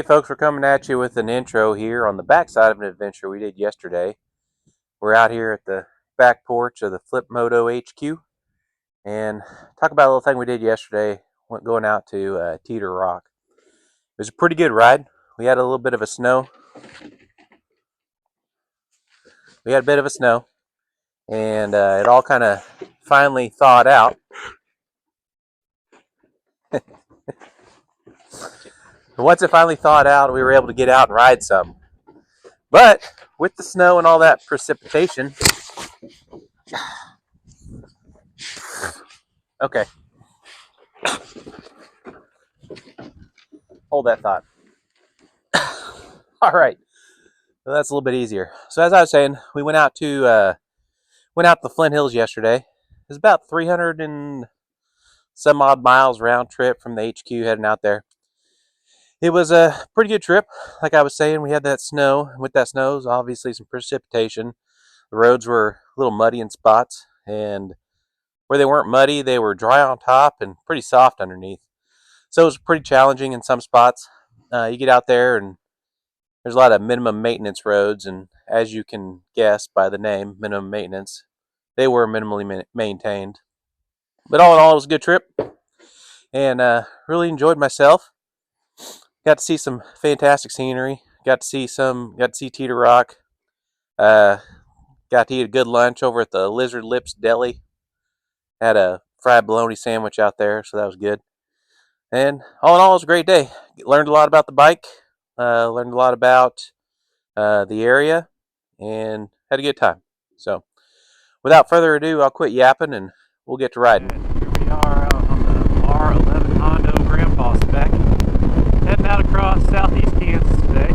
folks, we're coming at you with an intro here on the backside of an adventure we did yesterday. We're out here at the back porch of the Flip Moto HQ and talk about a little thing we did yesterday, going out to Teeter Rock. It was a pretty good ride. We had a little bit of a snow. And it all kind of finally thawed out. Once it finally thawed out, we were able to get out and ride some. But with the snow and all that precipitation, okay, hold that thought. All right, so that's a little bit easier. So as I was saying, we went out to the Flint Hills yesterday. It was about 300 and some odd miles round trip from the HQ heading out there. It was a pretty good trip. Like I was saying, we had that snow. With that snow, was obviously some precipitation. The roads were a little muddy in spots, and where they weren't muddy, they were dry on top and pretty soft underneath. So it was pretty challenging in some spots. You get out there, and there's a lot of minimum maintenance roads, and as you can guess by the name, minimum maintenance, they were minimally maintained. But all in all, it was a good trip, and really enjoyed myself. Got to see some fantastic scenery. Got to see Teeter Rock. Got to eat a good lunch over at the Lizard Lips Deli. Had a fried bologna sandwich out there, so that was good. And all in all, it was a great day. Learned a lot about the bike. Learned a lot about the area, and had a good time. So, without further ado, I'll quit yapping and we'll get to riding. Here we are out on the R1100 Grandpa spec, heading out across southeast Kansas today.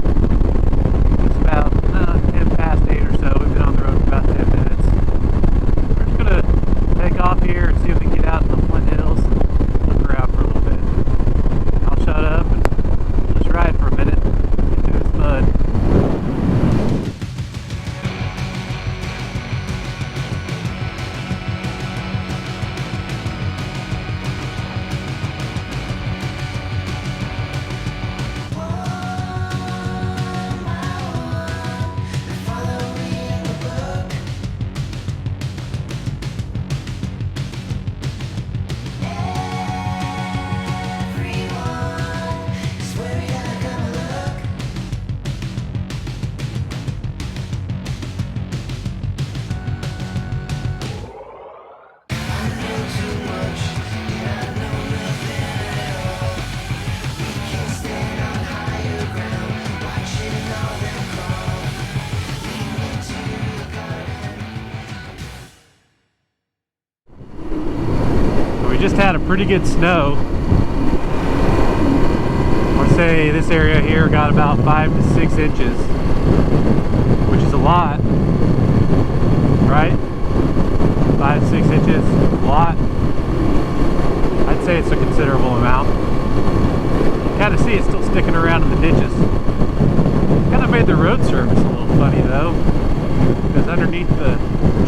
It's about 10 past 8 or so. We've been on the road for about 10 minutes. We're just going to take off here and see if we can get out in the Flint Hills and look around for a little bit. I'll shut up and just ride for a minute into this mud. Just had a pretty good snow. I want to say this area here got about 5 to 6 inches, which is a lot, right? 5 to 6 inches, a lot. I'd say it's a considerable amount. You kind of see it still sticking around in the ditches. Kind of made the road surface a little funny though, because underneath the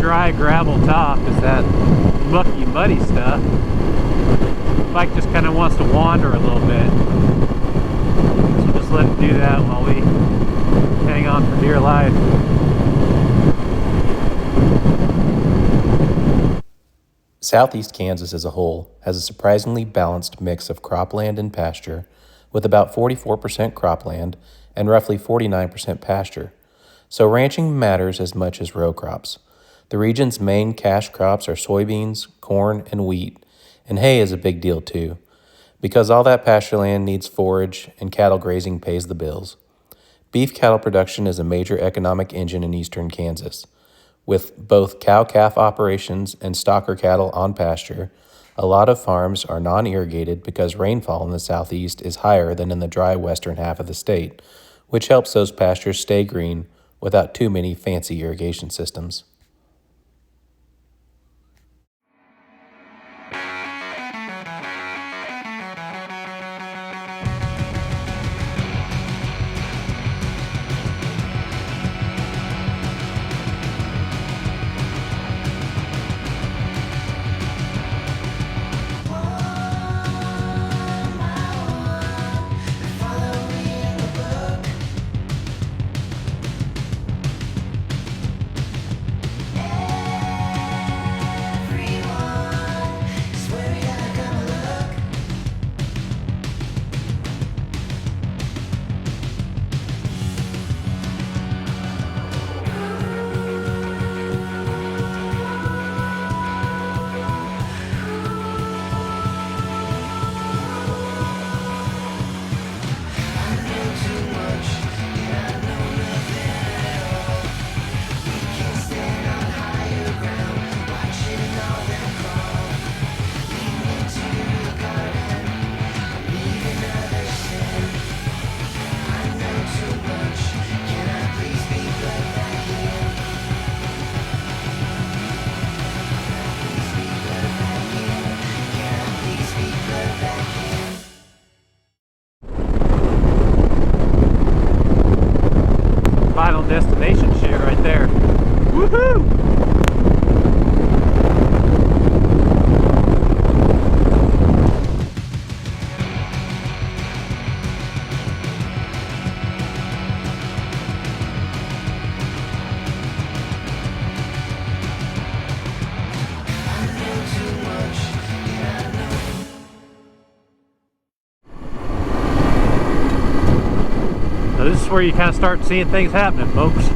dry gravel top is that mucky, muddy stuff. The bike just kind of wants to wander a little bit, so we'll just let it do that while we hang on for dear life. Southeast Kansas as a whole has a surprisingly balanced mix of cropland and pasture, with about 44% cropland and roughly 49% pasture. So ranching matters as much as row crops. The region's main cash crops are soybeans, corn, and wheat, and hay is a big deal too, because all that pasture land needs forage and cattle grazing pays the bills. Beef cattle production is a major economic engine in eastern Kansas. With both cow-calf operations and stocker cattle on pasture, a lot of farms are non-irrigated because rainfall in the southeast is higher than in the dry western half of the state, which helps those pastures stay green without too many fancy irrigation systems. So this is where you kind of start seeing things happening, folks.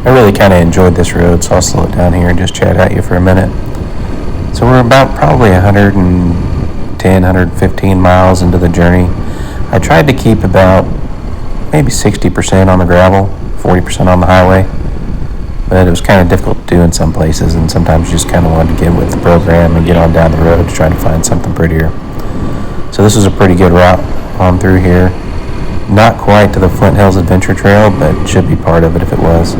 I really kind of enjoyed this road, so I'll slow it down here and just chat at you for a minute. So we're about probably 110, 115 miles into the journey. I tried to keep about maybe 60% on the gravel, 40% on the highway, but it was kind of difficult to do in some places, and sometimes you just kind of wanted to get with the program and get on down the road to try to find something prettier. So this was a pretty good route on through here. Not quite to the Flint Hills Adventure Trail, but should be part of it if it was.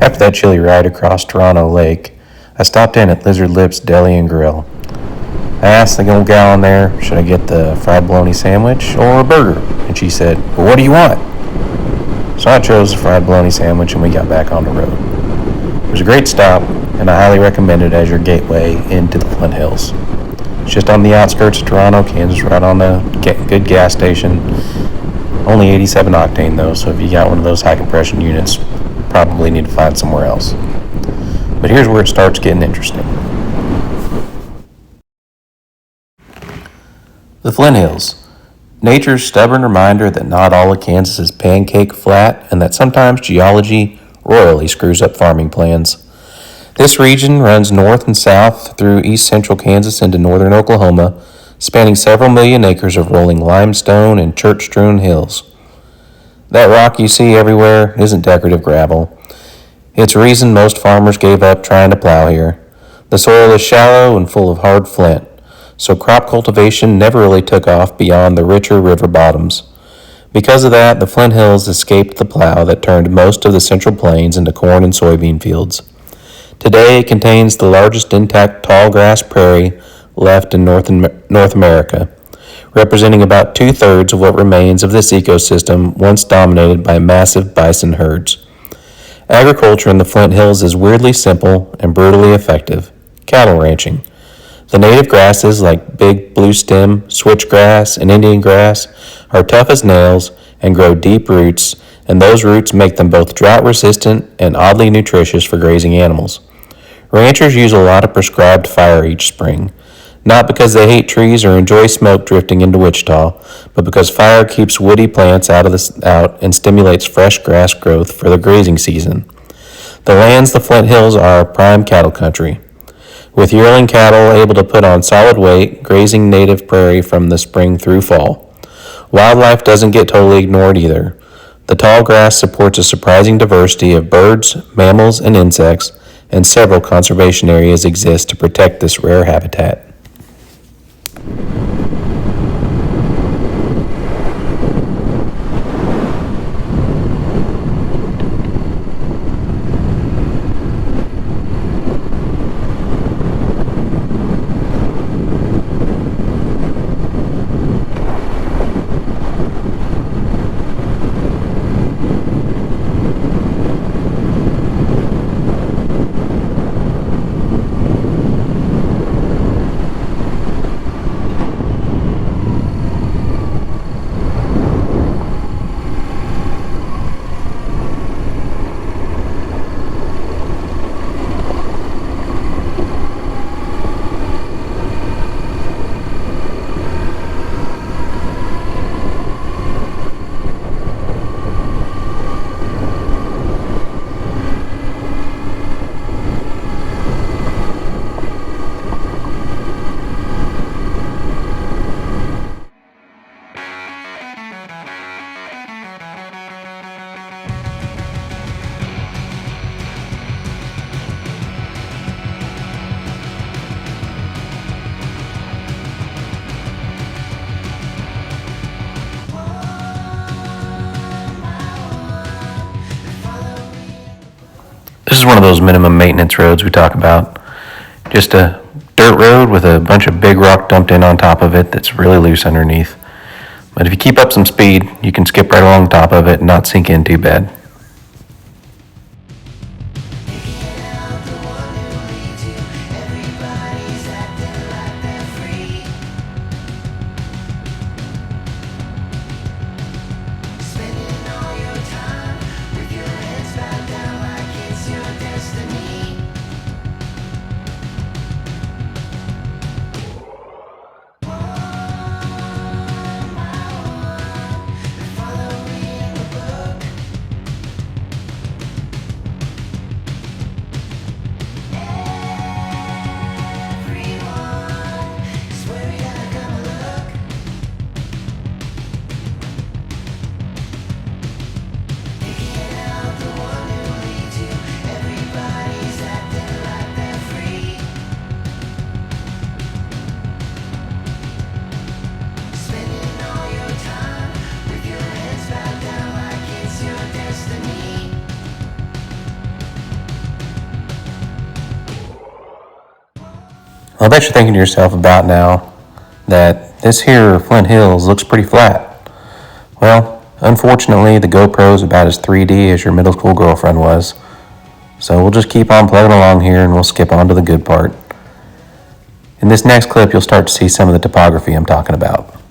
After that chilly ride across Toronto Lake, I stopped in at Lizard Lips Deli and Grill. I asked the old gal in there, should I get the fried bologna sandwich or a burger? And she said, well, what do you want? So I chose the fried bologna sandwich and we got back on the road. It was a great stop, and I highly recommend it as your gateway into the Flint Hills. It's just on the outskirts of Toronto, Kansas, right on a good gas station. Only 87 octane though, so if you got one of those high compression units, probably need to find somewhere else. But here's where it starts getting interesting. The Flint Hills. Nature's stubborn reminder that not all of Kansas is pancake flat and that sometimes geology royally screws up farming plans. This region runs north and south through east central Kansas into northern Oklahoma, spanning several million acres of rolling limestone and church-strewn hills. That rock you see everywhere isn't decorative gravel. It's a reason most farmers gave up trying to plow here. The soil is shallow and full of hard flint, so crop cultivation never really took off beyond the richer river bottoms. Because of that, the Flint Hills escaped the plow that turned most of the Central Plains into corn and soybean fields. Today, it contains the largest intact tall grass prairie left in North America, representing about 2/3 of what remains of this ecosystem once dominated by massive bison herds. Agriculture in the Flint Hills is weirdly simple and brutally effective: cattle ranching. The native grasses like big blue stem, switchgrass, and Indian grass are tough as nails and grow deep roots, and those roots make them both drought resistant and oddly nutritious for grazing animals. Ranchers use a lot of prescribed fire each spring, not because they hate trees or enjoy smoke drifting into Wichita, but because fire keeps woody plants out and stimulates fresh grass growth for the grazing season. The lands the Flint Hills are prime cattle country, with yearling cattle able to put on solid weight, grazing native prairie from the spring through fall. Wildlife doesn't get totally ignored either. The tall grass supports a surprising diversity of birds, mammals, and insects, and several conservation areas exist to protect this rare habitat. This is one of those minimum maintenance roads we talk about. Just a dirt road with a bunch of big rock dumped in on top of it that's really loose underneath. But if you keep up some speed, you can skip right along top of it and not sink in too bad. Well, I bet you're thinking to yourself about now that this here Flint Hills looks pretty flat. Well, unfortunately, the GoPro's about as 3D as your middle school girlfriend was. So we'll just keep on plugging along here and we'll skip on to the good part. In this next clip, you'll start to see some of the topography I'm talking about.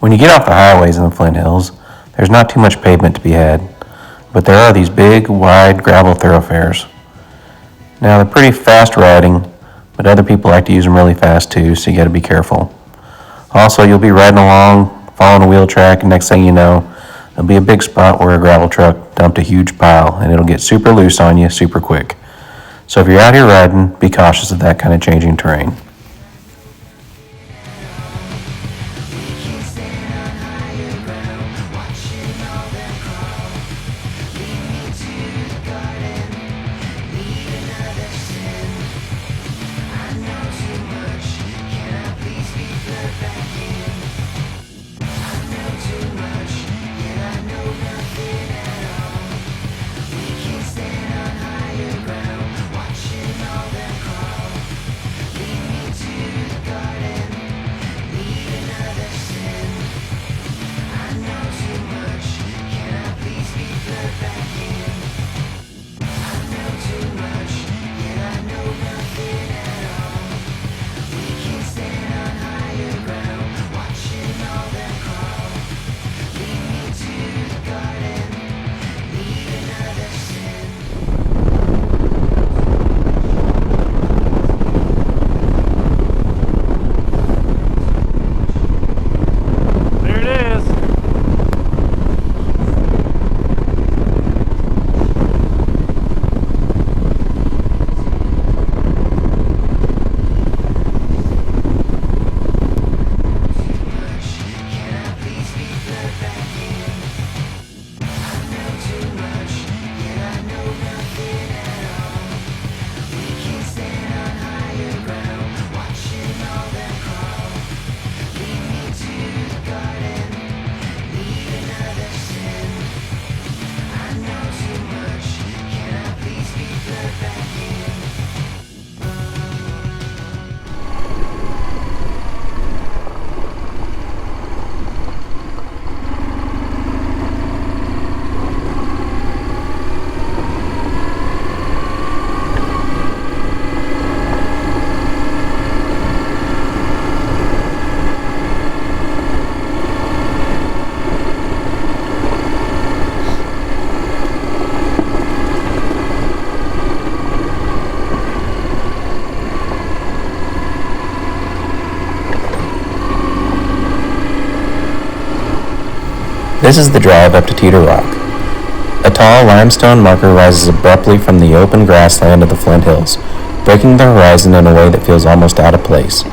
When you get off the highways in the Flint Hills, there's not too much pavement to be had, but there are these big, wide gravel thoroughfares. Now, they're pretty fast riding, but other people like to use them really fast too, so you gotta be careful. Also, you'll be riding along, following a wheel track, and next thing you know, there'll be a big spot where a gravel truck dumped a huge pile, and it'll get super loose on you super quick. So if you're out here riding, be cautious of that kind of changing terrain. This is the drive up to Teeter Rock. A tall limestone marker rises abruptly from the open grassland of the Flint Hills, breaking the horizon in a way that feels almost out of place.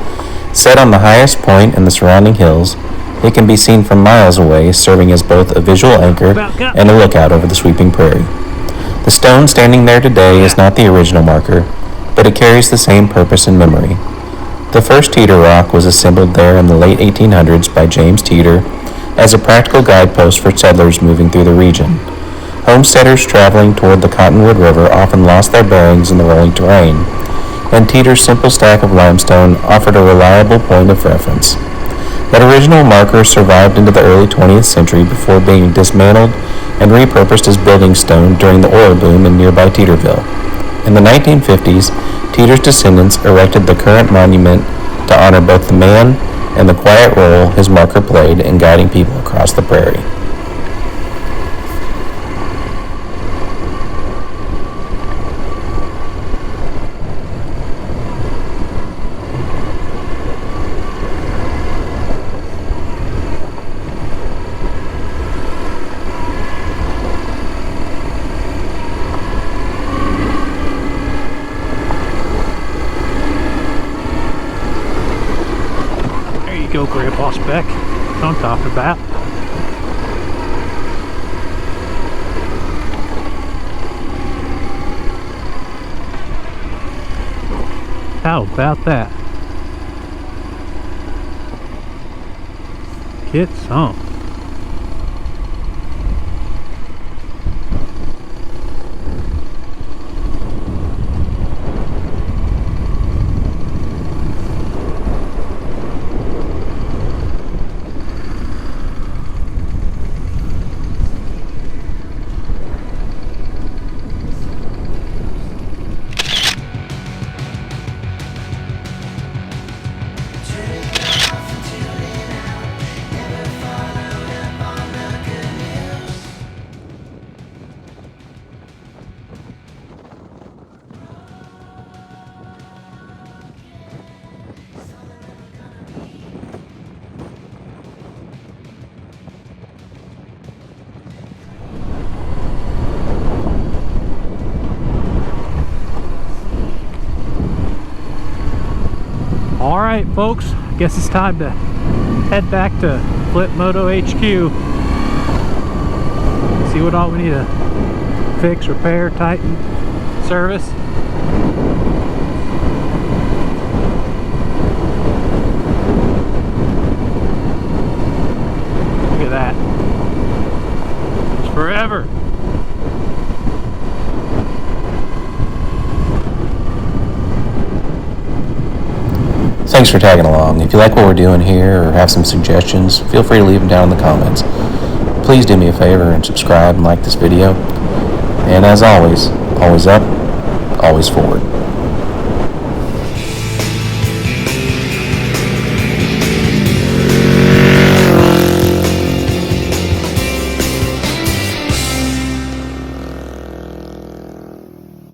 Set on the highest point in the surrounding hills, it can be seen from miles away, serving as both a visual anchor and a lookout over the sweeping prairie. The stone standing there today is not the original marker, but it carries the same purpose and memory. The first Teeter Rock was assembled there in the late 1800s by James Teeter as a practical guidepost for settlers moving through the region. Homesteaders traveling toward the Cottonwood River often lost their bearings in the rolling terrain, and Teeter's simple stack of limestone offered a reliable point of reference. That original marker survived into the early 20th century before being dismantled and repurposed as building stone during the oil boom in nearby Teeterville. In the 1950s, Teeter's descendants erected the current monument to honor both the man and the quiet role his marker played in guiding people across the prairie. Go Grandpa Spec. That's what I'm talking about. How about that? Get some. Alright folks, I guess it's time to head back to Flint Moto HQ. See what all we need to fix, repair, tighten, service. Look at that. It's forever. Thanks for tagging along. If you like what we're doing here or have some suggestions, feel free to leave them down in the comments. Please do me a favor and subscribe and like this video. And as always up, always forward.